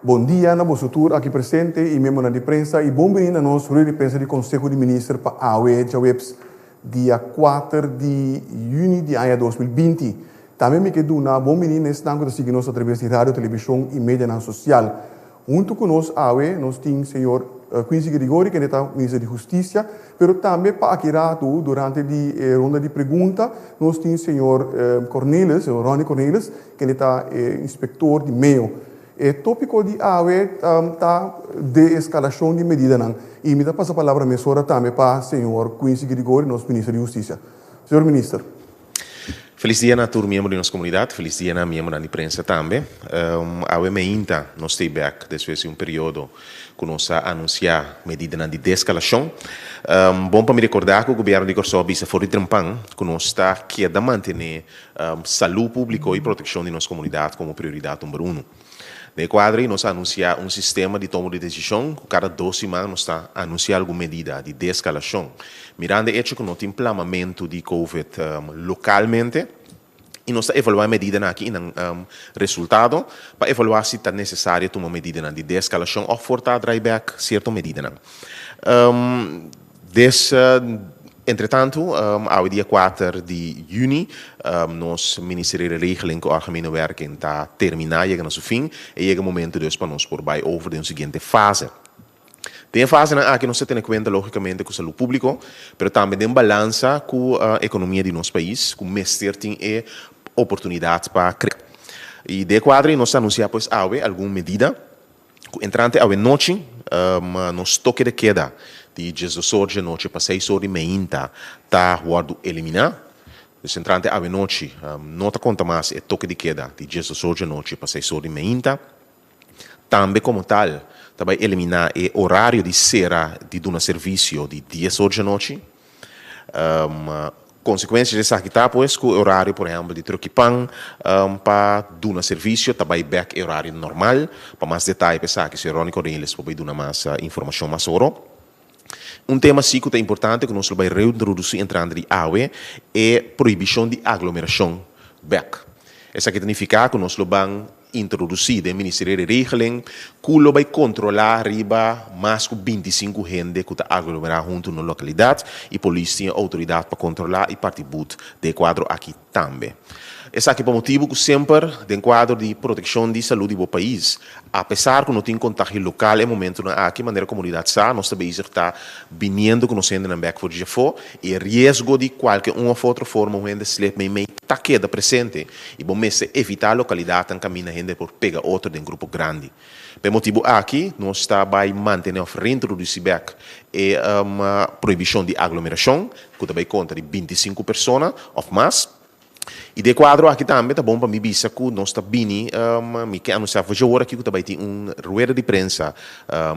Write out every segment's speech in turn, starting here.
Bom dia, na Bosutur, aqui presente, e membro de prensa, e bom dia a nós, ruim de prensa do Conselho de Ministros para a AUE, dia 4 de junho de ano 2020. Também me quedo na bom dia, nesse tanto de seguir nós através de rádio, televisão e mídia social. Junto com nós, a AUE, nós temos o senhor Quincy Grigori, que é o ministro de Justiça, mas também para aqui durante a ronda de perguntas, nós temos o senhor Cornelis, o Ronnie Cornelis, que é o inspetor de meio. O tópico de AUE está de escalação de medida. E me dá a palavra mesora também para o senhor Quincy Grigori, nosso ministro de Justiça. Senhor ministro. Feliz dia a todos os membros da nossa comunidade, feliz dia a membros da imprensa também. AUE meinta, nós estamos back, desde esse período, que nós anunciar medida de descalação. Bom para me recordar que o governo de Corsó bisa fora de trampão, que nós está querendo manter saúde pública e proteção de nossa comunidade como prioridade número 1. De quadro, nós anunciamos sistema de toma de decisão, cada 2 semanas nós está anunciando alguma medida de descalação. Mirando o hecho que nós temos implemento de COVID localmente, e nós está evaluando medida aqui no resultado, para evaluar se está necessário tomar medida de descalação ou fortar drawback certa medida. Entretanto, ao dia 4 de junho, nosso Ministério da Regeling e Algemene Werken está terminando, chega no seu fim, e chega o momento de nós por by over de uma seguinte fase. Tem fase que nós temos em conta, logicamente, com a saúde pública, mas também tem balança com a economia de nosso país, com mestre tem oportunidades para criar. E de quadro, nós anunciamos alguma medida, entrante à noite, nos toque de queda, de 18 de noite para 6 horas e meia, está guardo eliminar. Então, entrante à noite, não está conta mais, é toque de queda, de 18 de noite para 6 horas e meia. Também, como tal, vai eliminar o horário de cera de um serviço de 10 horas de noite. Consequência dessa aqui está, pois, que o horário, por exemplo, de troquipan para um serviço, também back o horário normal. Para mais detalhes, pensar que se o Ronnie Cornelis pode dar mais informação mais sobre. Tema que é importante que nós vamos reintroduzir entrando de AUE é proibição de aglomeração back. Isso significa que nós vamos introduzir o Ministério da Regeling que vai controlar riba mais de 25 gente que está aglomerado junto na localidade e a polícia tem autoridade para controlar e participar do quadro aqui também. Esse aqui é o motivo que sempre, dentro do quadro de proteção de saúde do país, apesar que não tem contágio local, é momento aqui, maneira a comunidade está, nós também está vindo que nós ainda não back for já for, e risco de qualquer uma ou outra forma, o gente sleep meio está queda presente, e bom mesmo evitar a localidade, caminha a gente por pegar outro de um grupo grande. Pelo motivo aqui, nós está vai manter reintroduzir back uma proibição de aglomeração, que também conta de 25 pessoas ou mais. E de quadro aqui também está bom para mim bisa que nós está bem, me quer anunciar hoje hora aqui que também tem rueda de prensa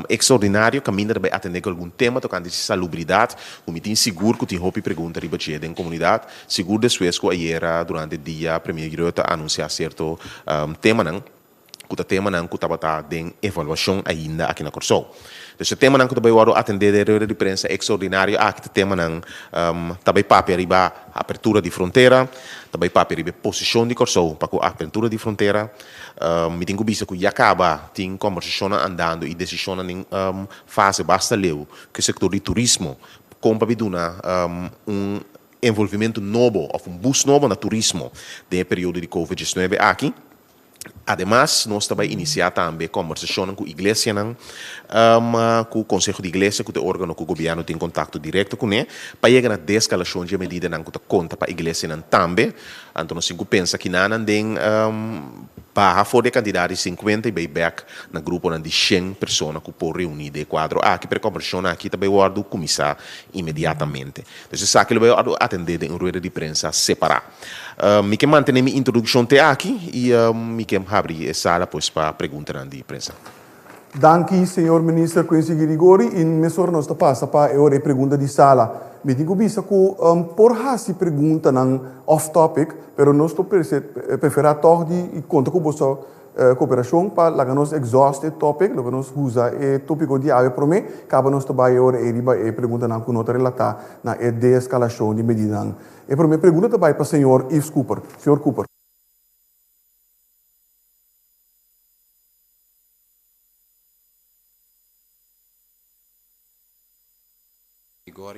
extraordinário que ainda vai atender algum tema tocante de salubridade, o me tem seguro que tem roupa e pergunta riba de da comunidade, seguro depois que aí era durante o dia primeiro a anunciar certo tema não, que o tema não que estava em evaluação ainda aqui na Corsol. Então, o tema não que também vou atender a rueda de prensa extraordinário, aqui o tema não também para arriba a abertura de fronteira, também para arriba posição de Corsol para a abertura de fronteira, me tenho visto que já acaba tem conversação andando e decisão em fase basta leu que o setor de turismo compra biduna envolvimento novo ou boost novo no turismo do período de COVID-19 aqui. Ademais, nós também iniciar também conversação com a igreja, com o Conselho de Igreja, com o órgão que o governo tem contato direto com ele, para chegar na descalação de medida que conta para a igreja também. Então, nós pensa que não tem para fora de candidatos 50 e vai back na grupo de 100 pessoas que podem reunir de quadro. Aqui para conversão aqui também o começar imediatamente. Então, você sabe que ele vai atender em rueda de prensa separada. Me quer manter minha introdução até aqui e me quer abrir a sala para perguntas de prensa. Danke, senhor ministro Quincy Grigori. E mesor nós passa para a pergunta de sala. Me digo bisa que por hasi pergunta não off topic, pero nós prefere toch de conta com você cooperação para lá nós exhaust topic, lá nós usa o tópico de ave para mim, acaba nós trabalhar ora e riba e pergunta não com nota relatar na descalação de medida. E para mim pergunta também para o senhor Yves Cooper. Senhor Cooper. vigor.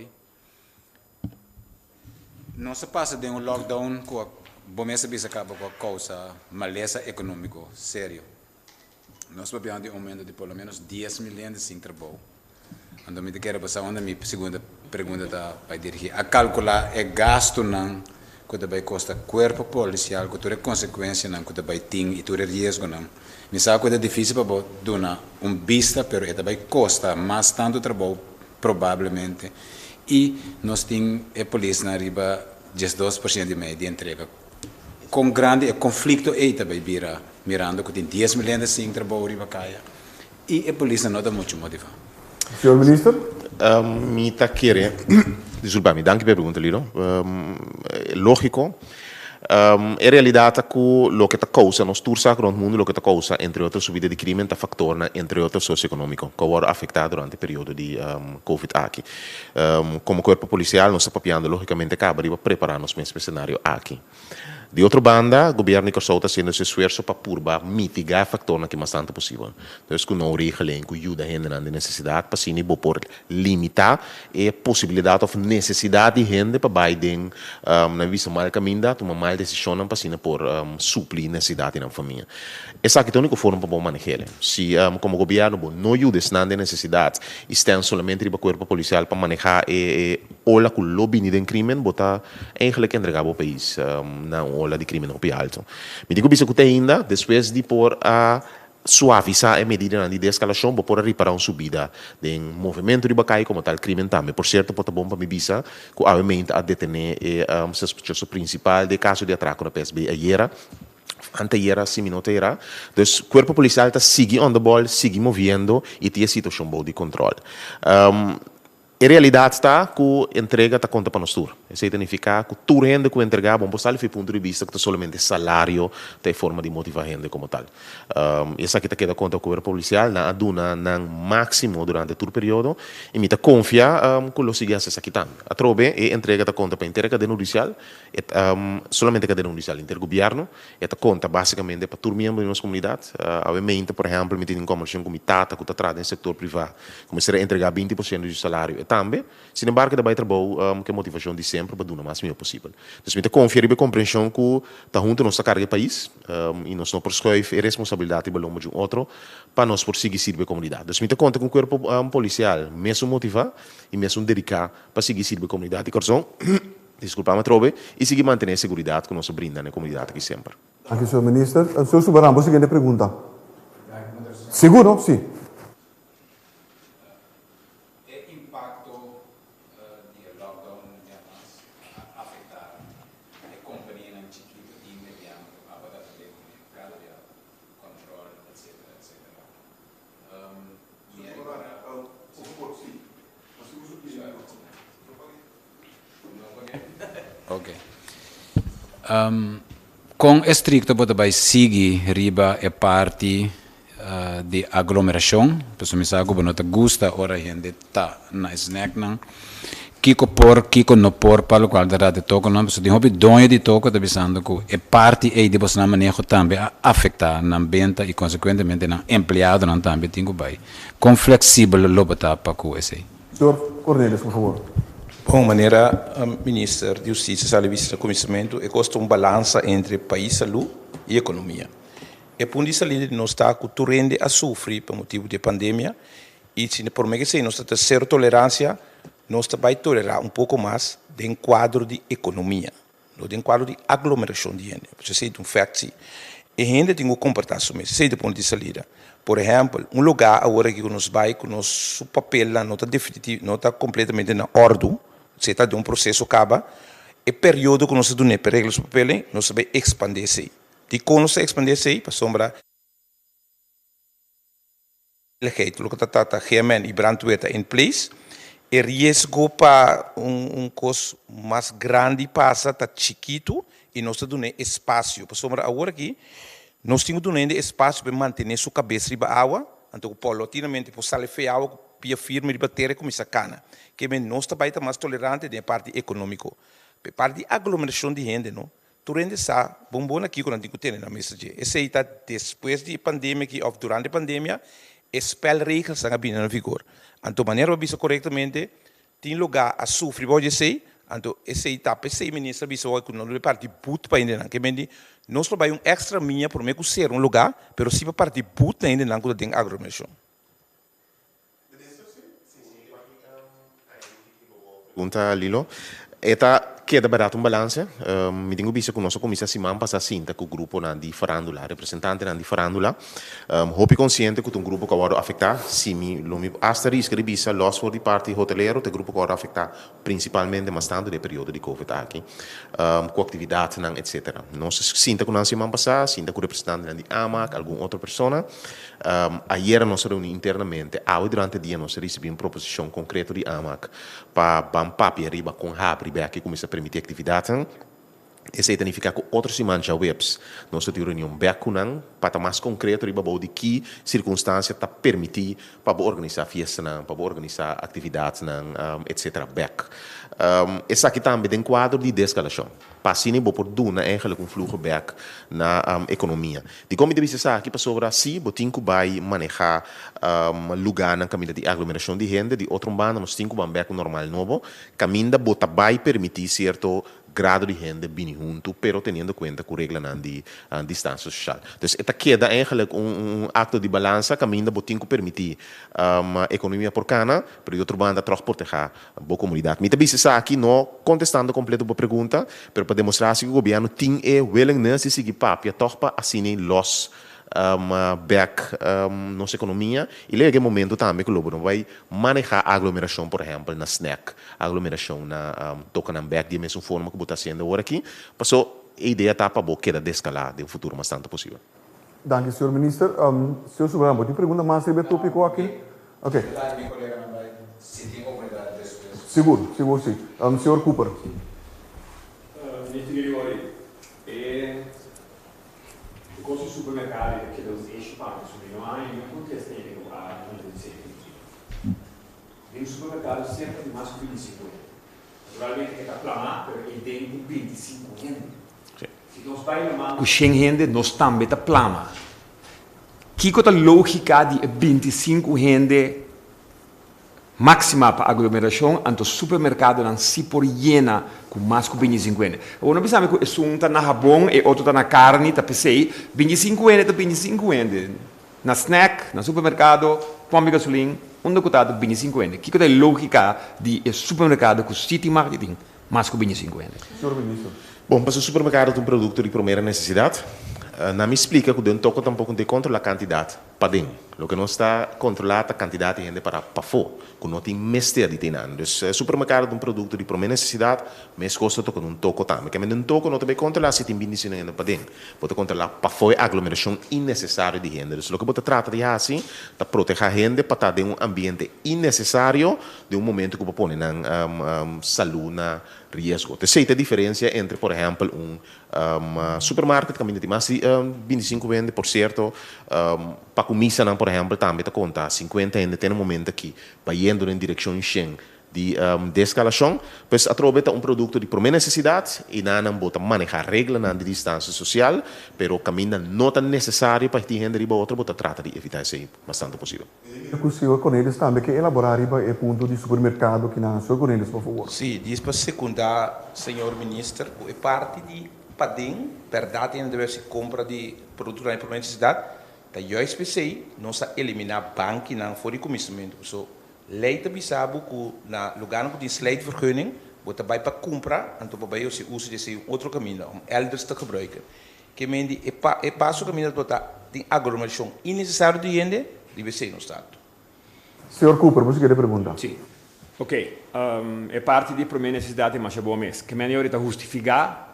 Não se passa de lockdown com a bomesa bisa acaba com a causa maleza econômico sério. Nós vamos ter um aumento de pelo menos 10 milhões de trabalho. Então, me quero passar onde a minha segunda pergunta para dirigir. A calcular é gasto não que vai custar corpo policial, que tem consequência não que vai ter e tem risco não. Me sabe que é difícil para dar vista, mas vai custar mais tanto trabalho provavelmente. E nós temos a polícia na riba 12% de média entrega. Com grande conflito aí também vira mirando que tem 10 milhões de trabalho riba caia. E a polícia não dá muito motivo. Senhor Ministro? Me está querendo. Desculpa, me danke pela pergunta, Lino. Lógico. É realidade que o que está causa, nós tursa no mundo, o que está causa, entre outras, subida de crime, está factor, entre outros, socioeconômico, que vai afetar durante o período de Covid aqui. Como corpo policial, nós estamos papiando, logicamente, acaba de preparar-nos para esse cenário aqui. De outra banda, o governo está fazendo esse esforço para mitigar o factor que é bastante possível. Então, com não regeling, com ajuda a gente na necessidade, para assim, por limitar a possibilidade ou necessidade de gente para Biden, na vista mal caminho, tomar mal decisão para assim, por suprir necessidade na família. Essa é a única forma para manejar. Se, como governo, não ajuda a necessidade, estão somente para o corpo policial para manejar olha com o lobby de crime, botar eigenlijk entregar ao país na ola de crime no alto. Me digo que ainda, depois de por a suavizar a medida de escalação, para reparar uma subida de movimento de bacai como tal crime também. Por certo, pode bom para me bisa que obviamente a detener o sospechoso principal de caso de atraco na PSB ayer. Anteera, 5 minutos era. Então, o corpo policial está seguindo on the ball, seguindo movendo e tem a situação boa de controle. A realidade está que a entrega está conta para nós tudo. Isso significa que tu rende que entregar, bom, por do ponto de vista que está somente salário, tem forma de motivar a rende como tal. Essa aqui está queda conta com o policial, na aduna, na máximo durante todo o período, e me confia que lo siga essa aqui também. A trobe, a entrega está conta para a inteira cadeia judicial, somente a cadeia judicial intergoverno, e está conta basicamente para todo membro de nossa comunidade. Obviamente, por exemplo, me tem como um comitata que está atrás no setor privado, começar a entregar 20% do salário também, sin embargo, vai trabalhar que a motivação de sempre para dar o máximo possível. Então, me confia e compreensão que está junto a nossa carga do país e nós não prescreve a responsabilidade de um de outro para nós seguir servir a comunidade. Então, me conta com o corpo policial, mesmo motivar e mesmo dedicar para seguir servir a comunidade. E, coração, desculpa, me trove, e seguir manter a segurança que nós brinda na comunidade aqui sempre. Aqui, senhor Ministro. Senhor Subarambo, seguinte pergunta. Seguro? Sim. Ok. Com estricto pode vai seguir riba é parte de aglomeração, pessoal me sabe que não te gusta ora a gente tá na snack não. Kiko no por para o qual dará de toco não, pessoal de hobby donho de toco tá pensando que é parte aí de você manejo também a afetar na ambiente e consequentemente na empregado não também tem que vai. Com flexível lobata para com esse. Senhor Cornelius, por favor. Bom, maneira, Ministro de Justiça, sabe, vice comissão, é custa balança entre país, saúde e economia. E por isso, ali, nós está com o rende a sofrer por motivo de pandemia, e se por mim que sei, nós temos zero tolerância, nós vai tolerar pouco mais de quadro de economia, não de quadro de aglomeração de gente. Você sei de fato, e a gente tem que comportar-se, sei do ponto de saída. Por exemplo, lugar agora que nós vai, com nosso papel não está definitivo, não está completamente na ordem, se está de processo acaba, e período que nós temos para regras papel, nós vai expandir-se. E quando nós expandir-se, para sombra, o que está realmente e brandueta em place, e risco para coisa mais grande passa, está chiquito, e nós temos espaço. Para sombra, agora aqui, nós temos espaço para manter sua cabeça riba água, então, paulatinamente, por sair feia água, pia firme de bater como essa cana. Que nós também estamos mais tolerantes da parte econômica. Da parte de aglomeração de gente, não? Tu rende sa, bom aqui quando a gente na mesa de. Esse aí está depois de pandemia, ou durante a pandemia, spelregels estão bem em vigor. Então, maneira para corretamente, tem lugar a sofrer, pode ser, então essa etapa, esse ministro bisa que não é parte put para ainda não, que mendi nós trabalhamos extra minha por meio que ser um lugar, pero se para parte put ainda não que tem aglomeração. Pergunta Lilo. Eta queda barato balance. Mi tengo visto con nossa comissão semana passada sinta que o grupo não de farandula, representante não de farandula. Hopi consciente que um grupo que vai afetar, sim, lumi hasta risco de bisa loss for di parte hotelero, te grupo que vai afetar principalmente mas tanto de período de Covid aqui, com atividade não, etc. Nós sinta com nós semana passada, sinta com o representante de AMAC, alguma outra pessoa. Ayer nós reunimos internamente, durante o dia nós recebemos uma proposição concreta de AMAC para bampar e arriba com riba aqui começa a permitir atividade. Esse significa que outros semanas já webs nós temos reunião bem para mais concreto riba de que circunstância está permitir para organizar festa para organizar atividades etc. back. Essa aqui também tem quadro de descalação. Passini bo por duna eigenlijk um fluxo back na economia. De como de bisa aqui para sobre assim, botinho vai manejar lugar na caminho de aglomeração de gente, de outro banda nós tinha um back normal novo, caminho bota vai permitir certo grado de gente bem junto, pero tendo conta com a regra de distância social. Então, esta queda eigenlijk acto de balança, caminho botinho permitir a economia porcana, pero de outro banda troca proteger a boa comunidade. Me também se aqui não contestando completo a pergunta, pero para demonstrar que o governo tem willingness de seguir papia, toch para assim los back nossa economia e llega momento também que o governo vai manejar a aglomeração, por exemplo, na snack, aglomeração na toca na back de mesma forma que está sendo agora aqui, passou a ideia está para boa queda descalar de um futuro bastante possível. Dank u, senhor minister. Senhor Soberano, tem pergunta mais sobre o tópico aqui? Ok. Seguro, sim. Senhor Cooper. Ministro Gregori, o costo do supermercado que eles enchem para subir, não há nenhum contexto a tem um supermercado cerca de mais de 25 anos. Naturalmente, que está planado, ele tem 25 anos. Se nós vamos com 100 anos, nós também está plano. Que é a lógica de 25 anos máxima para aglomeração, então o supermercado não se por llena com mais que 25 anos. Ou não pensamos que um está na rabão e outro está na carne, está pensei, 25 anos está 25 anos. Na snack, no supermercado, pompa gasolina, onde está 25 anos. Que é a lógica de supermercado com city marketing, mais que 25 anos. Senhor ministro. Bom, para o supermercado é um produto de primeira necessidade. Não me explica que o toco tampouco de controlar a quantidade para dentro. O que não está controlado a quantidade de gente para fora, que não tem mestre de treinar. Então, o supermercado é um produto de primeira necessidade, mas custa toco um toco também. Que um toco não também controlar se tem 25 gente para dentro. Pode controlar para fora a aglomeração innecessária de gente. Então, o que você trata de assim, é proteger a gente para estar em ambiente innecessário de momento que você põe na saúde na risco. Então, essa é a diferença entre, por exemplo, supermercado que tem mais de 25 gente, por certo, para comida, por exemplo, também está conta 50 ainda tem um momento aqui vai indo em direção de descalação, pois aproveita um produto de primeira necessidade e não bota manejar regra de distância social, pero o caminho não tão necessário para ter gente riba outra, bota trata de evitar isso bastante possível. O senhor Cornelius também quer elaborar riba o ponto de supermercado que não, senhor Cornelius, por favor. Sim, diz para secundar, senhor ministro, é parte de padem, verdade, ainda deve se compra de produto de primeira necessidade. Da juist PC, nós eliminar bank na voor die commissement. So, leite bisabo que na lugar que tem sluitvergunning, wordt erbij para comprar, en toen bij je usa desse outro caminho, elders te gebruiken. Que mendi é passo caminho para tem aglomeração innecessário de gente, deve ser no estado. Senhor Cooper, você quer perguntar? Sim. Ok, é parte de primeira necessidade, mas é bom mesmo. Que é hora de justificar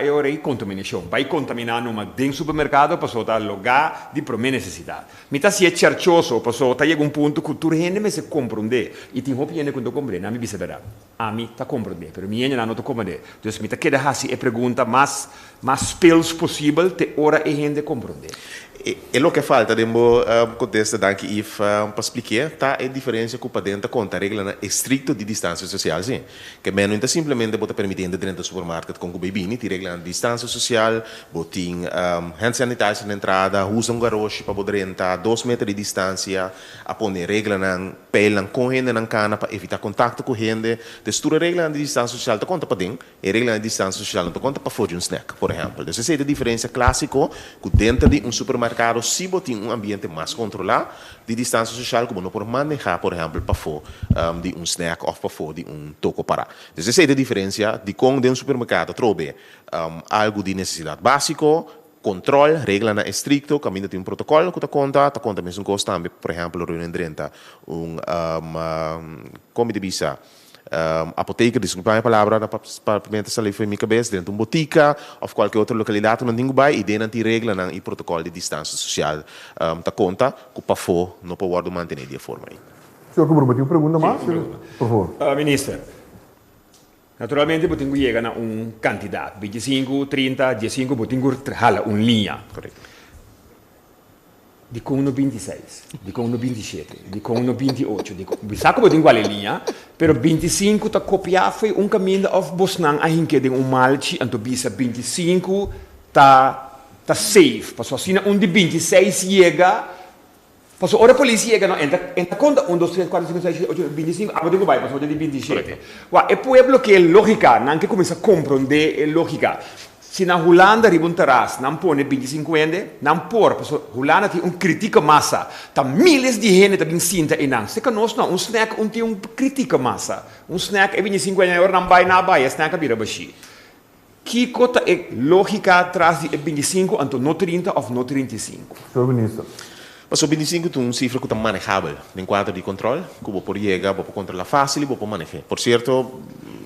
é hora de contaminação. Vai contaminar numa dentro do supermercado, passou a lugar de primeira necessidade. Mas se é charchoso, passou a chegar ponto que tu rende, mas se compreende. E tem roupa gente quando compreende, a mim bisa verdade. A mim está compreende, mas minha não está compreende. Então, me está querendo fazer a pergunta mais pelos possível, te hora e gente compreende. E o que falta, devo contestar, danke, para explicar, tá a diferença que o padente conta a regra estrita estricto de distância social, sim. Que menos não simplesmente bota permitindo dentro do supermercado com o bebê, te reglando distância social, botin hand sanitizer na entrada, usa garoche para poder entrar 2 metros de distância, a pôr regra na pele com gente na cana para evitar contato com gente. Textura regra de distância social, te conta para dentro, e regra de distância social não te conta para fugir snack, por exemplo. Então, essa é a diferença clássica que dentro de supermercado, se botin ambiente mais controlado, de distância social, como não pode manejar, por exemplo, para fora de snack ou para fora de toco para. Então, essa é a diferença de como dentro do supermercado trouxe algo de necessidade básico, controle, regra na estricto, caminho de protocolo que te conta mesmo coisa também, por exemplo, reunião dentro como de bisa, apoteca, desculpa a palavra, para pimenta saliva foi minha cabeça, dentro de uma botica ou qualquer outra localidade, não tenho vai, e dentro de regra na protocolo de distância social, te conta que para fora não pode manter de forma aí. Senhor Kubro, tem uma pergunta mais? Por favor. Ministro, naturalmente, eu tenho que chegar a candidato, 25, 30, 15, eu tenho que trabalhar uma linha. Correto. De com no 26, de com no 27, de com no 28, de saco botin qual linha, pero 25 ta copiar foi caminho of Bosnan a hinke de malchi anto bisa 25 ta safe, passo assim de 26 chega, passo ora polícia chega não entra conta 1 2 3 4 5 6 7 8 25, agora digo vai, passo de 27. Wa e pueblo que lógica, não que começa a compreender lógica. Se na Holanda ribuntarás, não põe 25 ende, não por, porque Holanda tem crítica massa, tá milhares de gente também sinta e não. Se que nós não, snack tem crítica massa, snack é 25 ende, não vai, snack é bira baixi. Que cota é lógica atrás de 25, anto no 30 ou no 35? Senhor Ministro. Mas o 25 é uma cifra que está manejável, em quadro de controle, que você pode chegar, você pode controlar fácil e você pode manejar. Por certo,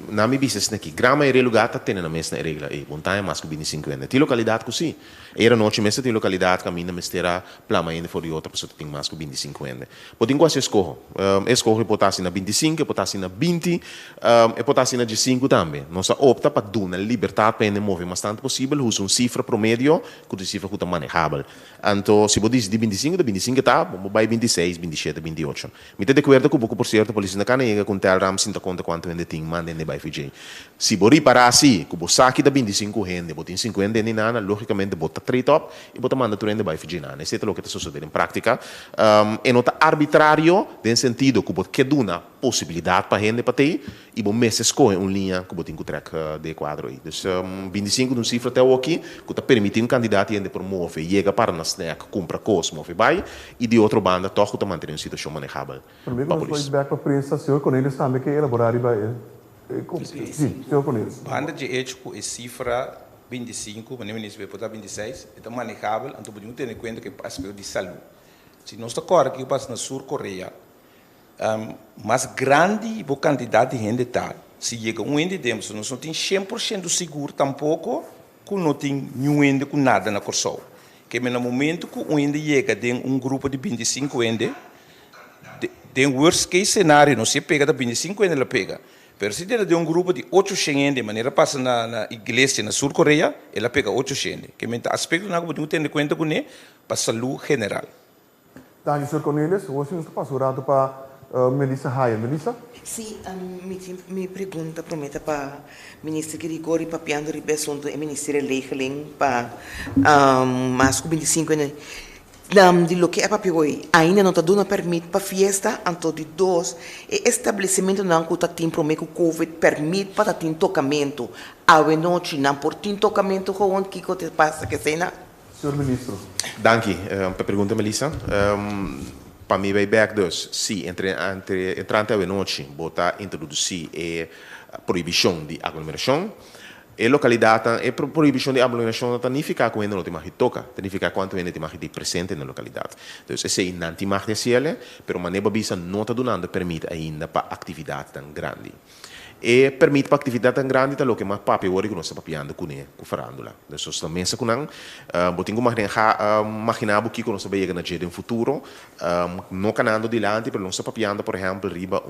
na minha business aqui, grama e lugar está tendo na mesma regra e montanha mais que 25 anos. Tem localidade que sim. Era noite mesmo tem localidade que a minha mestera plama ainda for de outra pessoa que tem mais que 25 anos. Pode ter quase escorro. Escorro pode estar na 25, pode estar na 20, e pode estar na 15 também. Nós opta para dar uma liberdade para mover bastante possível, usa uma cifra promédio, que é cifra que está manejável. Então, se você diz de 25 está, vamos vai 26, 27, 28. Me tem de acordo com o por certo, a polícia na canega, com o Telram, sinta conta quanto ainda tem, manda ainda vai fazer. Se você parar assim, que você saque da 25 rende, você tem 50 rende nada, logicamente, você trade-up e você manda tu rende vai fazer nada. Isso é o que está sucedendo em prática. É nota arbitrário, no sentido que você quer dar uma possibilidade para rende para ter, e você mesmo escolhe uma linha que você tem que track de quadro aí. Então, 25 de uma cifra até aqui, que está permitindo um candidato ainda promover, chega para na snack, compra coisa, move vai, e de outra banda, toca está mantendo uma situação manejável. Primeiro, nós vamos back para a prensa, senhor Cornelius também que elaborar sim, senhor Cornelius. Banda de ético é cifra 25, mas nem ministro vai botar 26, então manejável, então podemos ter em conta que é aspecto de saúde. Se nós estamos agora que passa na Sul-Coreia, mais grande o quantidade de gente tal, se chega ende demos, nós não temos 100% seguro tampouco, que não tem nenhum ende com nada na Corsol. Que no momento que ende chega de grupo de 25 ende, tem worst case cenário, não se pega da 25 ende, ela pega. Pero se tem grupo de 800 ende, maneira passa na igreja na Sul-Coreia, ela pega 800. Que é aspecto que podemos ter em conta com ele para a saúde general. Danke, senhor Cornelius. Hoje nós passamos para Melissa Haya. Melissa? Sim, minha pergunta promete para o ministro Grigori Papiando Ribeiro do Ministério Legeling para mais de 25 anos. De lo que é papel ainda não está dando permite para festa, então de dois, e estabelecimento não que está tendo problema com Covid permite para ter tocamento, a noite não por ter tocamento com onde que te passa que cena. Senhor Ministro. Danke para a pergunta, Melissa. Para mim, vai back dus, sim, entrante a noite, botar introduzir a proibição de aglomeração. E localidade, e proibição de aglomeração não fica com ainda não tem mais toca, tem ficar quanto ainda tem mais de presente na localidade. Então, esse é não tem mais de cielo, mas maneira bisa não está dando permite ainda para atividade tão grande. e permite para atividade tão grande lo que mais papi ora que nós está papiando com farandula. Então, nós também se conang, botinho imaginar que nós vai chegar na dia no futuro, não canando dilante, mas nós está papiando, por exemplo, riba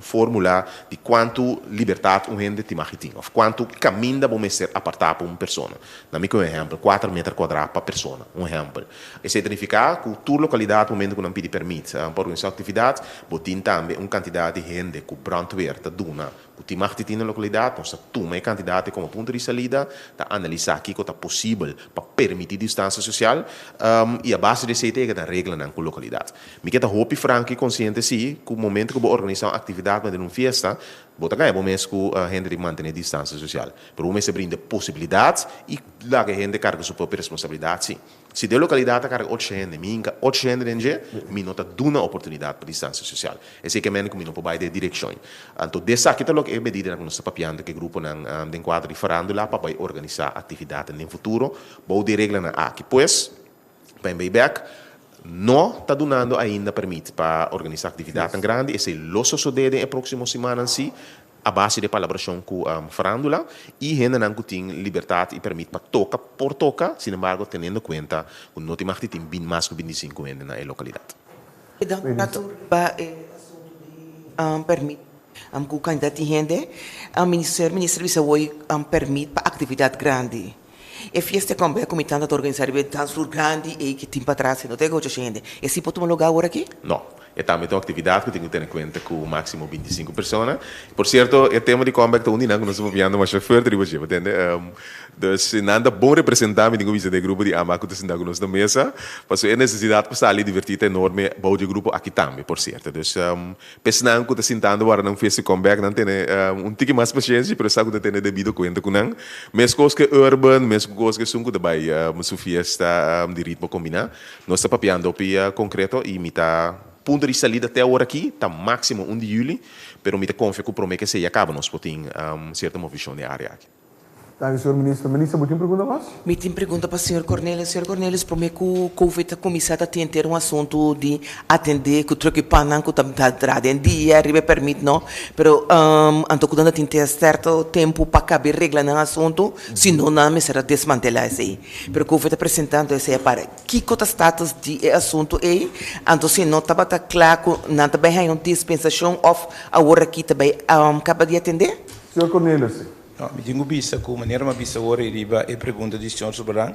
fórmula de quanto liberdade gente te imagina, ou quanto caminho bom ser apartar para uma pessoa. Na minha exemplo, 4 metros quadrados para pessoa, exemplo. Isso significa que toda localidade, no momento que não pede permite para organizar atividade, botinho também uma quantidade de gente que brandweer, tá duna, que te na localidade, nós toma a quantidade como ponto de saída, tá analisar aqui que está possível para permitir distância social, e a base de CT é que regra na localidade. Me queda hope franco e consciente sim, que o momento que vou organizar uma atividade para uma festa, bota ganhar bom mês que a gente manter distância social. Pero o mês se brinda possibilidades e lá que a gente carga sua própria responsabilidade sim. Se de localidade carga 8 gente, minha 8 gente dentro, me nota uma oportunidade para distância social. Esse é que me não pode de direção. Então dessa aqui é a medida que nós estamos papiando que grupo não tem quadro de farándola para organizar atividade no futuro, vou de regra na aqui, pois, para back não está dando ainda permite para organizar atividade tão grande, esse lo sucede na próxima semana sim, a base de colaboração com a farándola e ainda não tem liberdade e permite para toca por toca, sin embargo, tendo em conta que não tem mais que 25 anos na localidade. Permite com o candidato de gente, o ministro bisa hoje permite para atividade grande. E fiesta como é comitando a organizar o danço grande e que tem para trás, não tem gosto de gente. E se pode lugar agora aqui? Não. É também uma atividade que tem que ter em conta com o máximo 25 pessoas. Por certo, o tema de comeback da Unina, que nós estamos vendo uma chauffeur de riba, entende? Então, nada bom representar, me digo isso, do grupo de Amaco, que está conosco na mesa, mas é necessidade para estar ali divertida enorme, bom de grupo aqui também, por certo. Então, pensando que está sentando agora não fez esse comeback, não tem um tique mais paciência, mas sabe que tem devido conta com não. Mesmo coisas que urban, mesmo coisas que são que também, uma fiesta de ritmo combinar, nós estamos papiando para concreto e imitar ponto de saída até agora aqui está máximo 1 de julho, mas me confio que o promete que se acaba nós podemos certa movição de área aqui. Dank u, senhor ministro. Minister, moet u een pergunta mais? Me tem pergunta para o senhor Cornelius. Senhor Cornelius, promete que o COVID começar a ter um assunto de atender, que o troque panan, que está trazendo dia, arriba permite, não? Pero, anto que não tem certo tempo para caber regra no assunto, senão não me será desmantelar isso aí. Pero o COVID apresentando isso aí para que o status de assunto é, anto se não estava claro, não também há uma dispensação of agora aqui também acaba de atender? Senhor Cornelius. Me digo bisa que maneira uma bisa ora riba e pergunta de senhor Soberano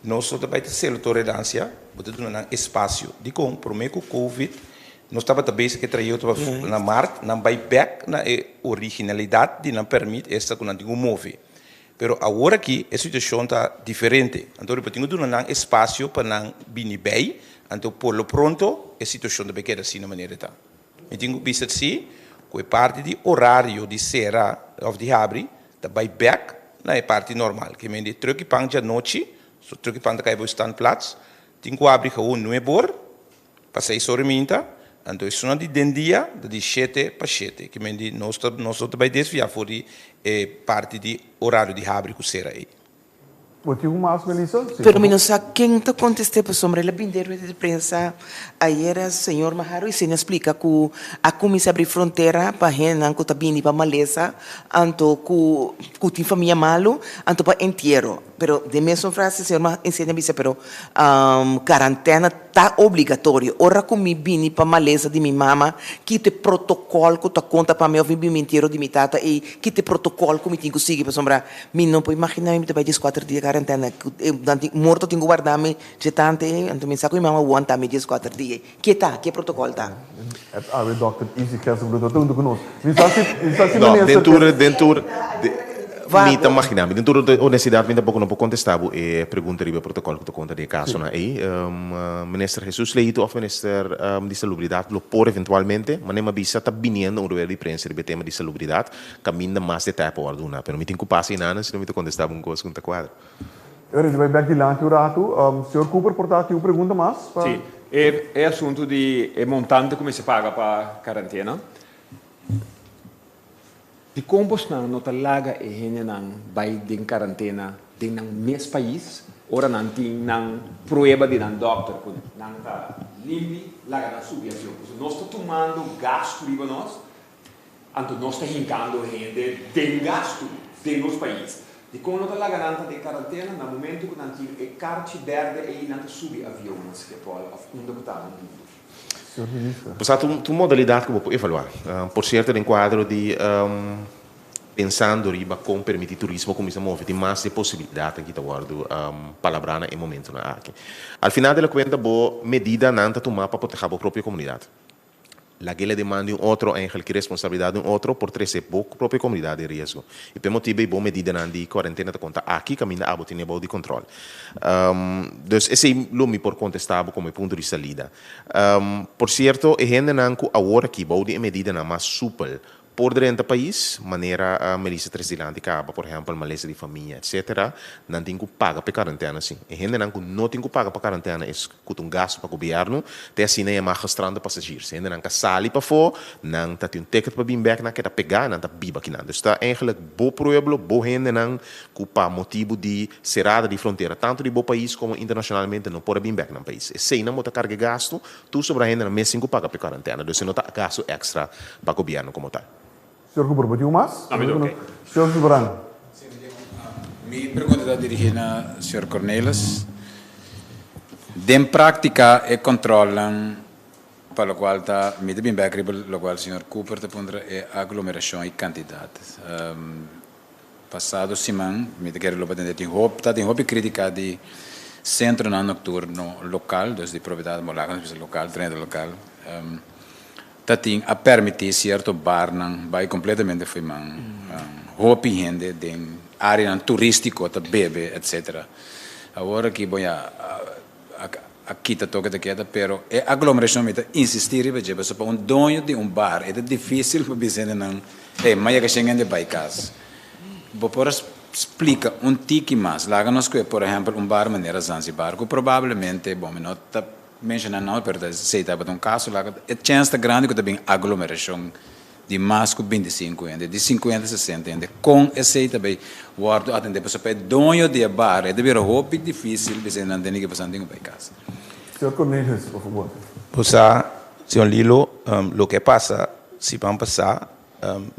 nós só também ter tolerância botar um espaço de com prometo Covid nós estava também que traiu na marca não vai back na originalidade de não permite esta com não move pero agora aqui a situação está diferente então eu tenho um espaço para não vir bem então por lo pronto a situação também queda assim na maneira tá me digo bisa sim que é parte de horário de sera of de abre da by back na é parte normal que me de truque pang de noite so truque pang da caibo stand plats tem que abrir com não é bor para 6 horas minta então isso não de dia de 7 para 7 que me de nós também desviar for de parte de horário de abre com sera aí. Moet u mais, Melissa? Pero me não sabe quem está contestando sobre a bindeira de prensa ayer o senhor Maharo e se nos explica que a comissão abrir fronteira para gente que está vindo para Malesa, anto que tem família malo, anto para inteiro. Pero de mesma frase, o senhor ensina bisa, pero quarentena está obrigatório. Ora que me vim para Malesa de minha mama, que te protocolo que está conta para mim, eu vim inteiro de minha tata e que te protocolo que me tenho que seguir para sombra. Me não pode imaginar me vai 4 dias quarentena. Morto tenho que guardar-me de tanto, então me saco minha mama aguenta me 4 dias. Que tá? Que protocolo tá? A dokter Easy Kersen bedoelt dat doen conosco. Não, dentro Mita imaginamos, dentro da honestidade, ainda pouco não pode contestar a pergunta do protocolo que tu conta de caso aí. Minister Jesus Leito ou minister de salubridade lo por eventualmente, mas nem bisa tá vindo um roer de prensa de tema de salubridade, caminha mais de tempo a orduna, pero me tem que passar inana se não me contestar coisa com quadro. Ora, vai back de lá que o rato, senhor Cooper, portanto, uma pergunta mais? Sim, é assunto de montante como se paga para quarentena. De compos não talaga e hanya nang bay din quarentena din ng mes país ora nang ting nang prueba din ng doctor kun nang ta limpi laga na subiação. Nós estamos tomando gasto riba nós Anto nós está hincando gente de gasto de nosso país. E quando está lá garanta de quarentena, no momento que não tem carte verde e não subir aviões que pode deputado. Senhor Ministro. Pois há uma modalidade que eu vou evaluar. Por certo, no quadro de pensando riba com permitir turismo como isso move, tem mais de possibilidade que tá guardo palabrana em momento na aqui. Al final da conta, boa medida não tomar para proteger a própria comunidade. La que le demanda outro ángel que responsabilidade outro por trazer pouco própria comunidade de risco. E por motivo é boa medida na de quarentena da conta aqui caminha a botinha boa de controle. Dus esse é o por contestar como ponto de salida. Por certo, é gente não que agora que boa de medida na mais súpel por dentro do país, maneira Melissa Tresilante acaba, por exemplo, Malesa de família, etc., não tem que pagar para quarentena, sim. E gente não tem que pagar para quarentena, é um gasto para o governo, tem assim, é mais restrando passageiros. Gente não sai para fora, não tem um ticket para vir back, não quer pegar, não tem biba aqui, não. Então, está eigenlijk, bom pueblo, bom gente não, que para motivo de cerrada de fronteira, tanto de bom país como internacionalmente, não pode vir back no país. E se não tem carga gasto, tu sobre a gente não mesmo que paga para quarentena, então, você não tem gasto extra para o governo como tal. Senhor Cooper, mais? Ok. Senhor Gibran. Minha pergunta está dirigida ao Sr. Cornelis. De prática, é controlam, para o qual está, me bem back, para o qual o Sr. Cooper está pondo é aglomeração e quantidade. Passado semana, me quero lo patente, tem roupa crítica de centro noturno local, dus de propriedade molaga, local, treino local. Tating a permitir certo bar não vai completamente filmar roupa e gente de área turística tá bebe etc. Agora que vou aqui tá toca daqui tá pero é aglomeração me insistir para um dono de um bar é difícil para dizer não mas é que chegando de vai casa vou por explica tique mais lá nós que por exemplo um bar maneira Zanzibar que provavelmente bom não tá mencionando não, mas se está para um caso lá, é chance grande que também aglomeração de mais que 25 anos, de 50 a 60 anos, com esse também, o outro atender para o dono de bar, é de ver roupa difícil, você não tem que passar nenhum para casa. Senhor Cornelius, por favor. Poxa, senhor Lilo, o que passa, se vamos passar,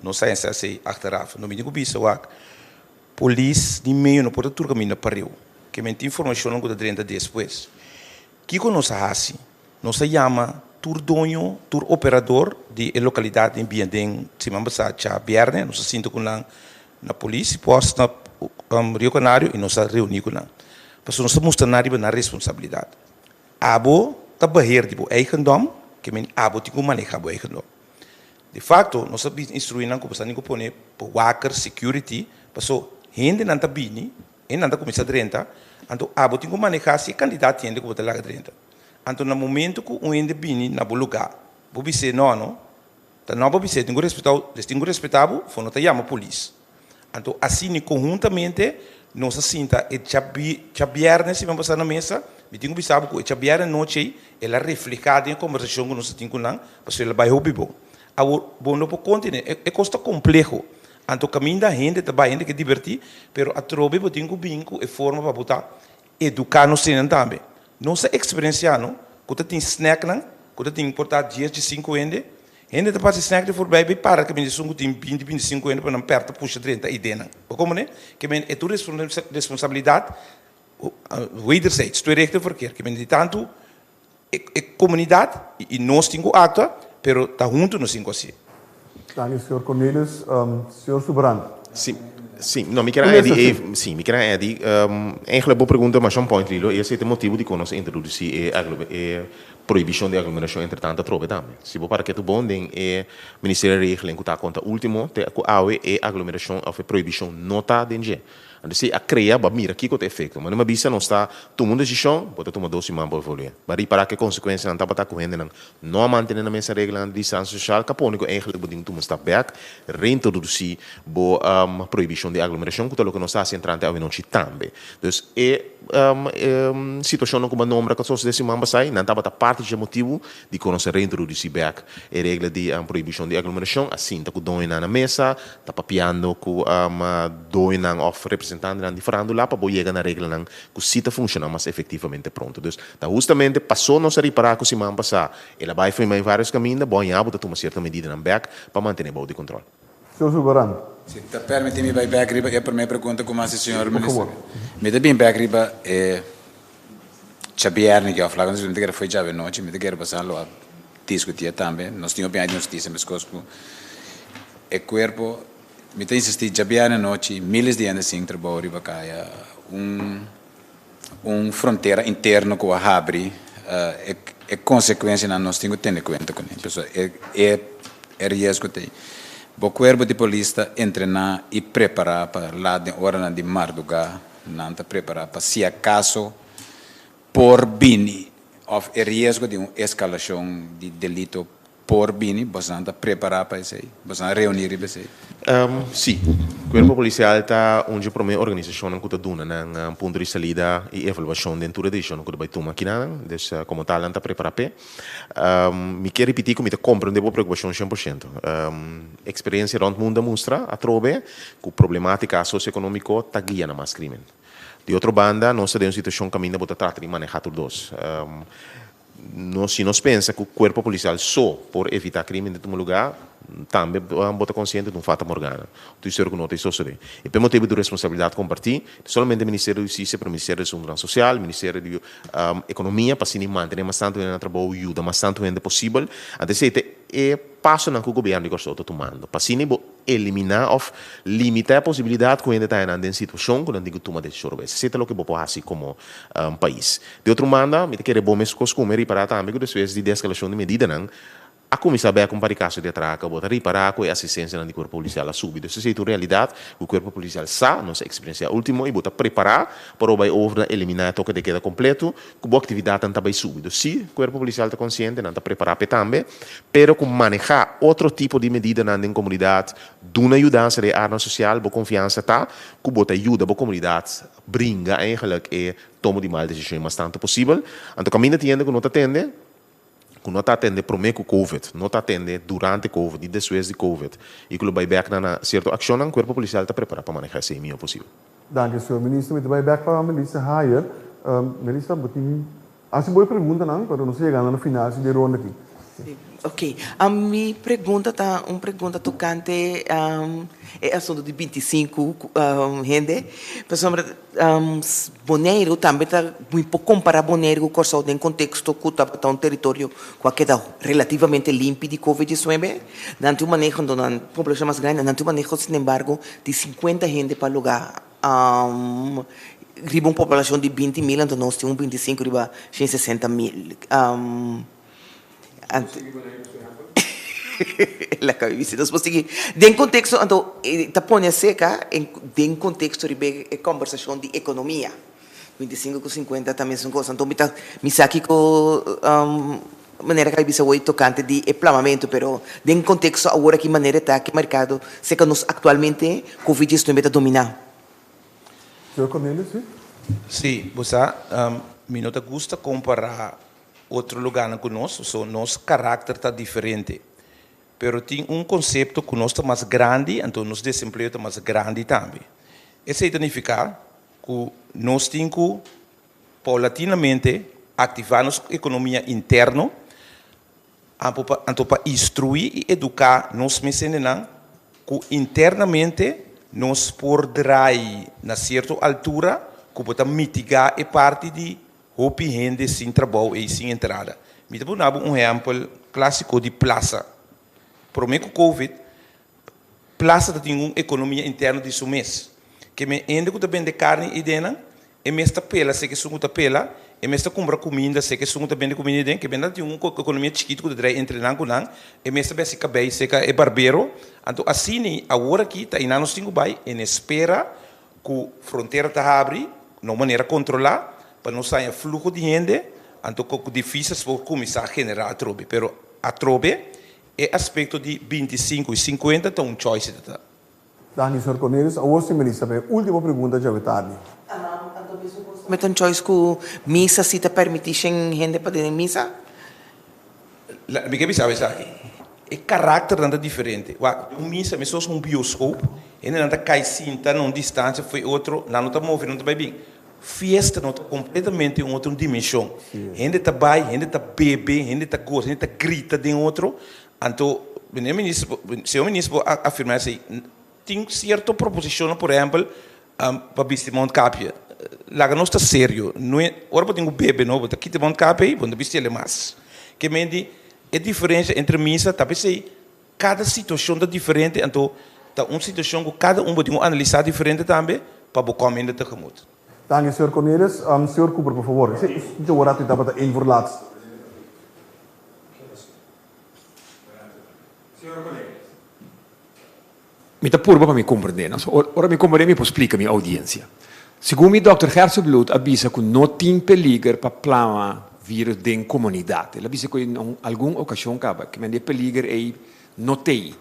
não sei se é achteraf, não me digo isso, polícia de meio não pode tudo caminhar para Rio, que me tem informação não pode 30 dias depois. Que nós fazemos? Nós chamamos dono, operador de localidade em Biandem, se vamos passar já viernes, nós sentimos com a polícia, posto no Rio Canário e nós reunimos com ela. Porque nós mostramos na responsabilidade. Abo está barreira de eigendom, que men abo tem que manejar o eigendom. De facto, nós instruímos como se não pôr por Wacker Security, porque gente não está bem, e não está começando a 30, então abo tem que manejar se candidato tem que botar lá 30. Então no momento que um ende bem na bom lugar, vou dizer não, tá não vou dizer tem que respeitar, foi não tá chama a polícia. Então assim conjuntamente nós sinta e já viernes se vamos passar na mesa, me tenho que saber que já viernes noite ela refletir em conversação que nós temos com ela, porque ela vai ouvir bom. Agora bom não pode continuar, é coisa complexo. Então caminho da gente também gente que divertir, pero a trobe pode ter um binco e forma para botar educar nos também. Nossa experiência não, quando tem snack não, quando tem importar dias de 5 ende, ainda te passa snack de for bem para que me diz tem 20, 25 ende para não perto puxa 30 ideia não. Como né? Que men é tua responsabilidade, wederzijds, twee rechten verkeer. Que men tanto é comunidade e nós temos acta, pero tá junto nós temos assim. Dank u, senhor Cornelis. Senhor Subran. Sim, não, me quero eigenlijk boa pergunta, mas um ponto Lilo, esse é o motivo de que nós introduzir a proibição de aglomeração entre tanta tropa também. Se você para que tu bom tem Ministério da Regeling que está conta último, te a aglomeração ou proibição nota de então, se a criar, mira, que é efeito. Mas numa bisa não está tomando decisão, pode tomar 12 semanas para evoluir. Mas para que consequência não está correndo, não manter na mesa regra de distância social, capônico eigenlijk pode tomar step back, reintroduzir a proibição de aglomeração, que é o que nós está centrando a não também. Então, é situação como a nombra que só se desse mamba sai, não estava parte de motivo de quando se reintroduzir back a regra de proibição de aglomeração, assim tá com dois na mesa, tá papiando com dois na off representante na diferente lá para chegar na regra não que cita funciona mas efetivamente pronto. Então, tá justamente passou não se reparar com se mamba sai, ela vai foi em vários caminhos, bom já botar uma certa medida na back para manter o de controle. Senhor Zubaran. Se te permite-me vai back riba, é a primeira pergunta como assim, senhor ministro. Me dá bem back riba, Chabierne que eu falava, não sei foi já à noite, me quero passar lá discutir também, nós tínhamos bem notícia, mas cosco, o corpo, me tem insistido, Chabierne noite, milhares de anos sem trabalho riba caia, fronteira interna com a abre, é consequência na nós temos que ter conta com ele, pessoal, é risco tem. O corpo de polícia treinar e preparar para lá de hora de madrugada, não está preparar para se acaso por bini of risco de uma escalação de delito por bini, você está preparar para isso aí, você está reunir para isso aí. Sim, o corpo policial está onde para uma organização que está dando um ponto de saída e avaliação dentro da edição que vai tomar aqui então como tal está preparado me quero repetir como está compreendendo a preocupação 100%. Experiência no mundo mostra a trove que a problemática socioeconômica está guiando mais crime. De outra banda, nós temos uma situação que ainda pode tratar e manejar tudo dois. Se nós pensamos que o corpo policial só por evitar crime em um lugar, também vamos estar consciente de um fato morgana. Tu história que não tem suceder. E pelo motivo de responsabilidade compartilhar, somente o Ministério da Justiça, o Ministério da Segurança Social, o Ministério da Economia, para se manter bastante no trabalho, ajuda bastante onde possível. Até se é passo que o governo está tomando. Para se eliminar ou limitar a possibilidade que ainda está em situação que não digo toma decisão. Isso é o que vou fazer como país. De outra maneira, me quero bom mesmo como reparar também que depois de escalação de medida não. A comissão a comparar caso de atraco, botar reparar com a assistência do corpo policial a subir. Isso é a realidade. O corpo policial sabe, nossa experiência última, e botar preparar para o eliminar a toque de queda completo, com a atividade também subir. Sim, o corpo policial está consciente, não está preparado também, mas com manejar outro tipo de medida na comunidade, de uma ajudança de área social, boa confiança tá, que botar ajuda a comunidade, brinca eigenlijk e toma de mal decisão bastante possível. Então, caminho tiende que não atende. Que não está atendendo para o Covid, não está atendendo durante o Covid e depois de Covid. E que o buyback na certa ação, o corpo policial está preparado para manejar esse meio possível. Dank u, senhor ministro. Met de buyback para a Melissa Haier. Melissa, als je boa pergunta, não, para nós chegar no final de ronda aqui. Ok. A minha pergunta tá uma pergunta tocante é assunto de 25 gente. Pessoal, Bonaire também tá muito pouco comparar Bonaire com o Corsol em contexto que tá um território que queda relativamente limpo de COVID-19. Não tem manejo na população mais grande, não tem manejo, sin embargo, de 50 gente para lugar. Riba uma população de 20 mil, então nós temos 25, riba 160 mil. La cabeça nós conseguimos em contexto então tá põe seca em contexto de conversação de economia 25 com 50 também são coisas então me saque com maneira que cabeça hoje tocante de plamamento pero em contexto agora que maneira tá que mercado seca nos atualmente COVID-19 está dominar. Senhor Cornélio, sim? Sim, você me nota gusta comparar outro lugar com nós, nosso caráter está diferente. Pero tem conceito que nós está mais grande, então nosso desemprego está mais grande também. Isso significa que nós temos que, paulatinamente, ativar nossa economia interna, para instruir e educar nós mesmos, que internamente nós podemos, na certa altura, que podemos mitigar a parte de hopi gente sem trabalho e sem entrada. Me dá um exemplo clássico de plaza. Por mim, com o Covid, plaza tem uma economia interna de seu mês. Que me ainda que vende carne e dena, e me está pela, sei que sou pela, e me está compra comida, sei que sou vende comida dentro, que vende tem uma economia chiquita que drai entre nang kunang, e me está bem se cabei, sei que é barbeiro. Então assim, agora aqui tá inano cinco bai, e espera que a fronteira tá abre, não maneira controlar. Para não sair fluxo de gente, então é difícil para começar a generar a trobe. Mas a trobe é aspecto de 25 e 50, então um choice. Dank u, senhor Cornelius. A última pergunta já é tarde. Então, met een choice que misa si te permitishen gente para ir misa? Me que sabe sabe. O caráter dan diferente. Misa me sos bioscoop. En dan cai cinta numa distância foi outro, não está movendo, não está bem. Fiesta não está completamente em outra dimensão. Gente está bem, gente está bebe, gente está gosta, gente está grita de outro. Então, se o ministro afirmar assim, tem certa proposição, por exemplo, para vestir Montcapia. Lá não está sério. Não é, ora tem um bebê novo, está aqui de Montcapia e quando vestir ele mais. Que me diz, a diferença entre missa, tá pensei, cada situação é diferente, então tá uma situação que cada um pode analisar diferente também para bocar ainda tegemoet. Dank je, senhor Cornelis. Senhor Cooper, por favor. Eu vou rato para één voor laatst. Senhor Cornelis. Mita purba para me compreender. Ora me compreender, me explica minha audiência. Segundo o Dr. Gerson Blut, avisa que não tem perigo para plama vírus de comunidade. Ele avisa que em alguma ocasião que me perigo é não tem.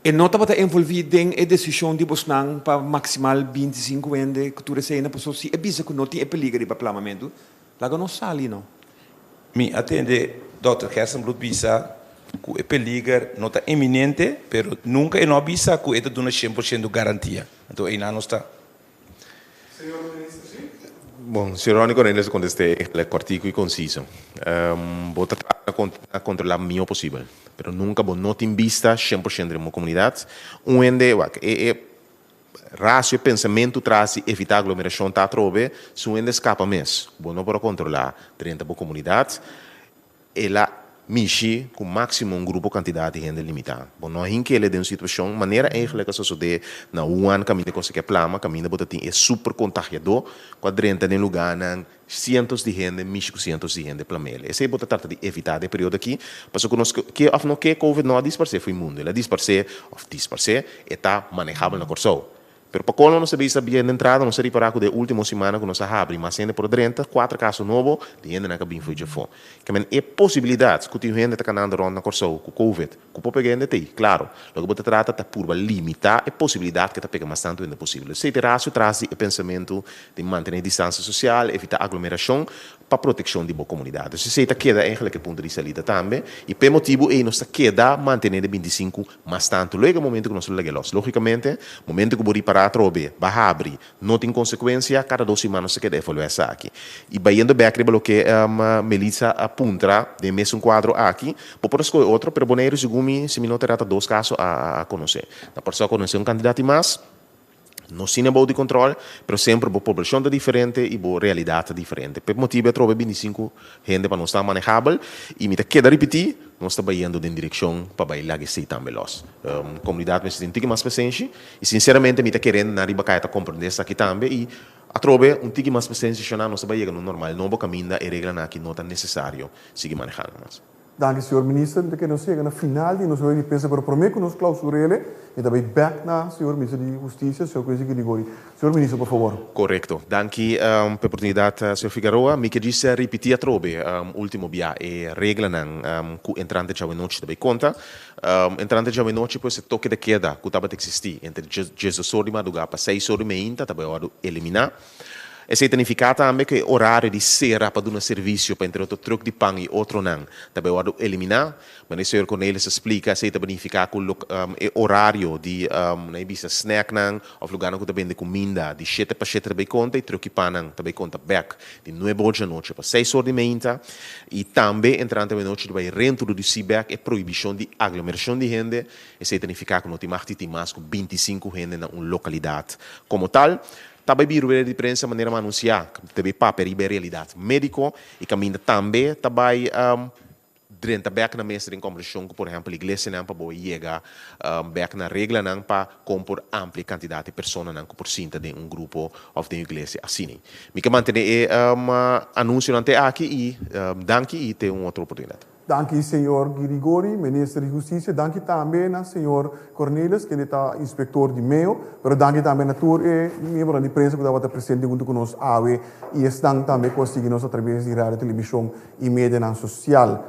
E não está envolvido em a decisão de Bosnan para maximal 25 anos que tu recebe na pessoa. Se avisa que não tem perigo para plamamento, lá não sai, não. Me atende, Dr. Gerson Blut avisa que o perigo não está iminente, mas nunca não avisa que é de uma 100% garantia. Então, aí não está. Senhor ministro, sim? Bom, senhor Ronnie Cornelis contestei, é cortico e conciso. Vou tratar de controlar o mínimo possível, mas nunca vou não ter vista 100% de uma comunidade. Onde racio pensamento traz evitar aglomeração tá trove, se onde escapa mesmo. Vou não para controlar dentro da comunidade, ela mexi com máximo um grupo quantidade de gente limitada. Bom, não é que ele de uma situação, maneira eigenlijk que sucede na ano caminho com que plama, caminho botar é super contagiador, quadrenta de lugar na cientos de gente, mexi cientos de gente plamele. Esse é botar trata de evitar de período aqui, porque conosco que of no que COVID não disperse foi mundo, ela disperse está manejável na corso. Pero para quando não se vê bem de entrada, não se repara que de última semana que nós abre, mas ainda por dentro, 4 casos novos, de gente na cabine foi de fora. Que é possibilidade que o gente está canando rond na corso com COVID, que pode pegar ainda tem, claro. Logo você trata de por limitar a possibilidade que está pegando mais tanto ainda possível. Se tem rácio traz o pensamento de manter distância social, evitar aglomeração, para proteção de boa comunidade. Se você queda eigenlijk ponto de salida também, e por motivo é nós queda manter de 25 mais tanto. Logo o momento que nós legamos, logicamente, momento que você parar trobe, vai abrir, não tem consequência, cada 2 semanas se queda evoluir essa aqui. E baiando bem aquilo que Melissa apunta de mês quadro aqui, por escolher outro, pero boneiro segundo se me não terá 2 casos a conhecer. Na pessoa conhecer candidato mais. Não sim é bom de controle, mas sempre a população é diferente e a realidade é diferente. Por motivo, eu trouxe 25 gente para não estar manejável e me queda repetir, nós estamos indo em direção para bailar que sei também nós. A comunidade me sente mais presente e, sinceramente, me querendo na riba caia compreender isso aqui também e a trouxe tique mais presente nós estamos indo no normal, não vou caminhar e regra aqui não é necessário seguir manejando. Dank je, senhor minister. De que nós chegamos na final de nós vamos pensar para prometer que nós clausurele e também back na senhor ministro de Justiça, senhor Coisa Grigori. Senhor ministro, por favor. Correto. Danke pela oportunidade, senhor Figueroa. Me que disse repetir a trobe último dia e regra não que entrante já noite também conta. Entrante já noite pois toque de queda que estava a existir entre 16 horas de madrugada para 6 horas e meia, também hora eliminar. E significa também que o horário de cera para dar um serviço para entre outro truque de pão e outro não, também hora eliminar. Mas o senhor Cornelis explica, se significa que o horário de snack não, ou lugar que também de comida, de 7 para 7 também conta, e truque de pão também conta back, de 9 horas da noite para 6 horas de meia, e também entrando na noite também reintroduzir back e proibição de aglomeração de gente, e significa que não tem mais que 25 gente na uma localidade como tal. Também biro de prensa maneira de anunciar, também papel e realidade médico e caminho também dentro back na mesa em conversão que por exemplo a igreja não para boa chegar back na regra não para compor ampla quantidade de pessoas não por cinta de grupo ou de igreja assim. Me que manter anúncio até aqui e danke e ter outra oportunidade. Dank je, senhor Grigori, ministro de Justiça. Dank je também ao senhor Cornelis, que está inspector de meio. Pero dank je também a tour e membro de prensa que estava presente junto conosco AWE e estão também conseguindo através de rádio, televisão e mídia social.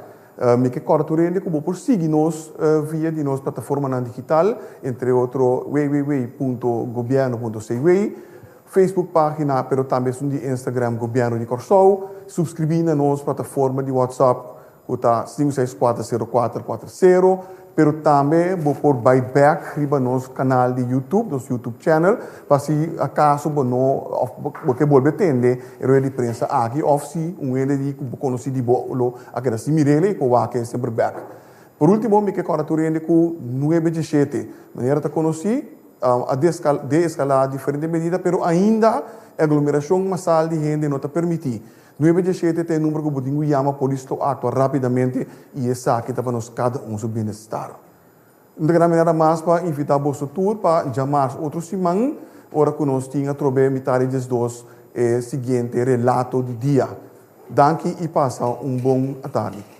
Me que corturende como por seguir-nos via de nossa plataforma digital, entre outros www.governo.cw, Facebook página, pero também no Instagram Governo de Corsou. Subscrever na nossa plataforma de WhatsApp, que está 5640440, pero também vou pôr buyback riba nosso canal de YouTube, nosso YouTube channel, para se acaso você volver entender, era de prensa aqui, ou se ele de conhecido de bolo, aquela se mirele, que vai que sempre back. Por último, me que corretorende com 917, maneira de conhecer a desescalar diferentes medidas, pero ainda a aglomeração massal de gente não está permitida. 917 tem número que podemos chamar por isso atuar rapidamente e essa aqui está para nós cada um seu bem-estar. De grande maneira mais para invitar você tour para chamar outros semana, ora que nós tínhamos trobe metade dos dois seguinte relato do dia. Danke e passa bom tarde.